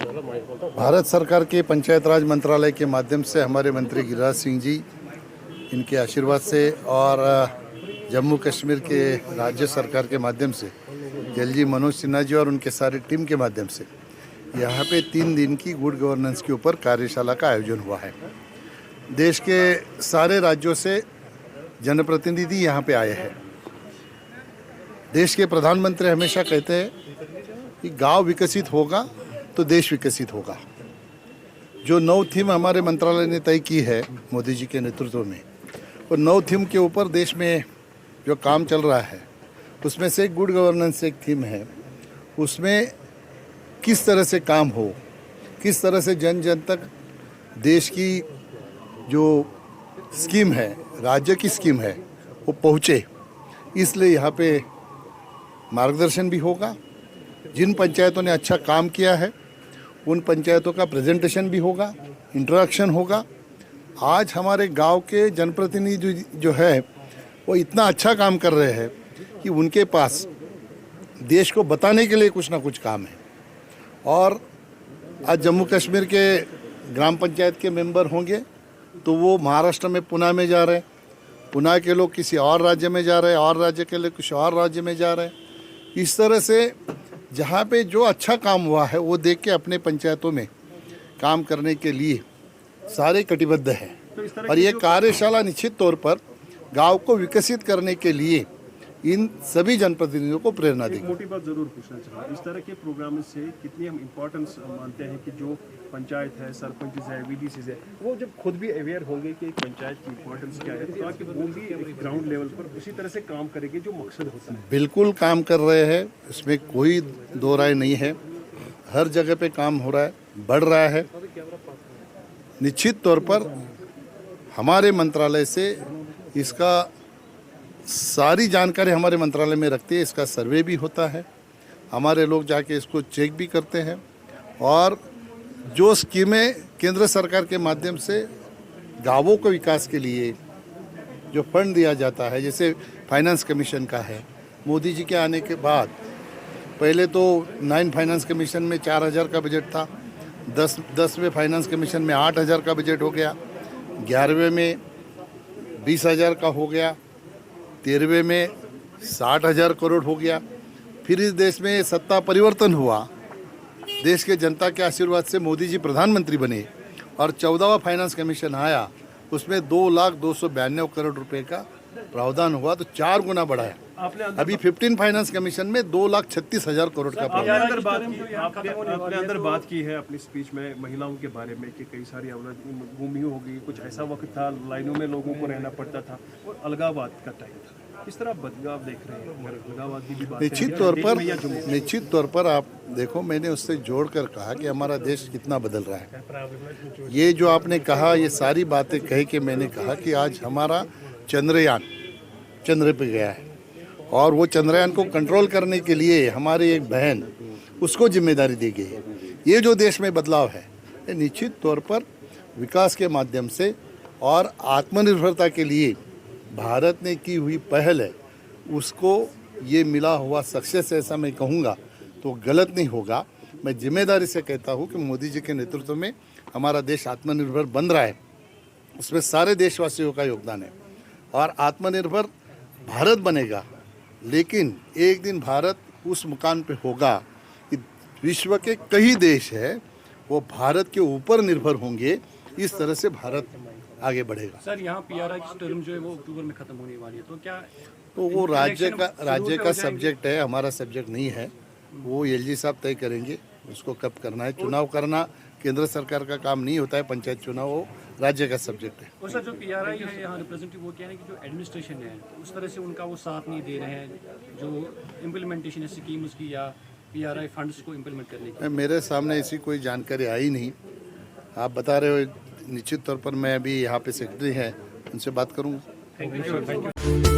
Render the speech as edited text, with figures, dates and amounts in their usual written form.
भारत सरकार के पंचायत राज मंत्रालय के माध्यम से हमारे मंत्री गिरिराज सिंह जी, इनके आशीर्वाद से और जम्मू कश्मीर के राज्य सरकार के माध्यम से एलजी मनोज सिन्हा जी और उनके सारी टीम के माध्यम से यहाँ पे 3 दिन की गुड गवर्नेंस के ऊपर कार्यशाला का आयोजन हुआ है। देश के सारे राज्यों से जनप्रतिनिधि यहाँ पे आए हैं। देश के प्रधानमंत्री हमेशा कहते हैं कि गांव विकसित होगा तो देश विकसित होगा। जो 9 थीम हमारे मंत्रालय ने तय की है मोदी जी के नेतृत्व में, वो 9 थीम के ऊपर देश में जो काम चल रहा है उसमें से एक गुड गवर्नेंस एक थीम है। उसमें किस तरह से काम हो, किस तरह से जन जन तक देश की जो स्कीम है, राज्य की स्कीम है, वो पहुँचे, इसलिए यहाँ पे मार्गदर्शन भी होगा। जिन पंचायतों ने अच्छा काम किया है उन पंचायतों का प्रेजेंटेशन भी होगा, इंट्रोडक्शन होगा। आज हमारे गांव के जनप्रतिनिधि जो है वो इतना अच्छा काम कर रहे हैं कि उनके पास देश को बताने के लिए कुछ ना कुछ काम है। और आज जम्मू कश्मीर के ग्राम पंचायत के मेंबर होंगे तो वो महाराष्ट्र में पुणे में जा रहे हैं, पुणे के लोग किसी और राज्य में जा रहे हैं, और राज्य के लोग किसी और राज्य में जा रहे हैं। इस तरह से जहाँ पे जो अच्छा काम हुआ है वो देख के अपने पंचायतों में काम करने के लिए सारे कटिबद्ध हैं। और ये कार्यशाला निश्चित तौर पर गांव को विकसित करने के लिए इन सभी जनप्रतिनिधियों को प्रेरणा देगी। मोटी बात जरूर पूछना चाहूँगा, इस तरह के प्रोग्राम से कितनी हम इम्पोर्टेंस मानते हैं कि जो पंचायत है, सरपंच है, वीडीसी है, वो जब खुद भी अवेयर होंगे कि एक पंचायत की इम्पोर्टेंस क्या है, ताकि वो भी ग्राउंड लेवल पर उसी तरह से काम करेंगे जो मकसद होता है। बिल्कुल काम कर रहे हैं, इसमें कोई दो राय नहीं है। हर जगह पे काम हो रहा है, बढ़ रहा है। निश्चित तौर पर हमारे मंत्रालय से इसका सारी जानकारी हमारे मंत्रालय में रखते हैं। इसका सर्वे भी होता है, हमारे लोग जाके इसको चेक भी करते हैं। और जो स्कीमें केंद्र सरकार के माध्यम से गांवों को विकास के लिए जो फंड दिया जाता है, जैसे फाइनेंस कमीशन का है, मोदी जी के आने के बाद पहले तो 9 फाइनेंस कमीशन में 4000 का बजट था, 10वें फाइनेंस कमीशन में 8000 का बजट हो गया, 11वें में 20,000 का हो गया, 13वें में 60,000 करोड़ हो गया। फिर इस देश में सत्ता परिवर्तन हुआ, देश के जनता के आशीर्वाद से मोदी जी प्रधानमंत्री बने और 14वां फाइनेंस कमीशन आया, उसमें 2,02,92 करोड़ रुपए का प्रावधान हुआ, तो 4 गुना बढ़ाया। अभी 15 फाइनेंस कमीशन में 2,36,000 करोड़ का प्रावधान। आपने अंदर बात की है अपनी स्पीच में महिलाओं के बारे में कि कई सारी गुमी होगी, कुछ ऐसा वक्त था लाइनों में लोगों को रहना पड़ता था और अलगाववाद का टाइम था। इस तरह बदलाव देख रहे हैं, अलगाववाद की भी बात निश्चित तौर पर आप देखो, मैंने उससे जोड़कर कहा कि हमारा देश कितना बदल रहा है। ये जो आपने कहा, ये सारी बातें कह के मैंने कहा कि आज हमारा चंद्रयान चंद्र पे गया है और वो चंद्रयान को कंट्रोल करने के लिए हमारी एक बहन, उसको जिम्मेदारी दी गई है। ये जो देश में बदलाव है, ये निश्चित तौर पर विकास के माध्यम से और आत्मनिर्भरता के लिए भारत ने की हुई पहल है, उसको ये मिला हुआ सक्सेस, ऐसा मैं कहूँगा तो गलत नहीं होगा। मैं जिम्मेदारी से कहता हूँ कि मोदी जी के नेतृत्व में हमारा देश आत्मनिर्भर बन रहा है, उसमें सारे देशवासियों का योगदान है। और आत्मनिर्भर भारत बनेगा, लेकिन एक दिन भारत उस मुकाम पे होगा कि विश्व के कई देश है वो भारत के ऊपर निर्भर होंगे। इस तरह से भारत आगे बढ़ेगा। सर, यहाँ पीआरआई की टर्म जो है वो अक्टूबर में खत्म होने वाली है, तो क्या तो वो राज्य का सब्जेक्ट है, हमारा सब्जेक्ट नहीं है। वो एलजी साहब तय करेंगे उसको कब करना है। चुनाव करना केंद्र सरकार का काम नहीं होता है, पंचायत चुनाव वो राज्य का सब्जेक्ट है। और सर, जो पीआरआई है यहाँ रिप्रेजेंटेटिव, वो क्या है कि जो एडमिनिस्ट्रेशन है उस तरह से उनका वो साथ नहीं दे रहे हैं, जो इम्प्लीमेंटेशन है स्कीम उसकी या पीआरआई फंड्स को इम्प्लीमेंट करने की। मेरे सामने ऐसी कोई जानकारी आई नहीं। आप बता रहे हो, निश्चित तौर पर मैं अभी यहाँ पे सेक्रेटरी हैं, उनसे बात करूँगा। Thank you.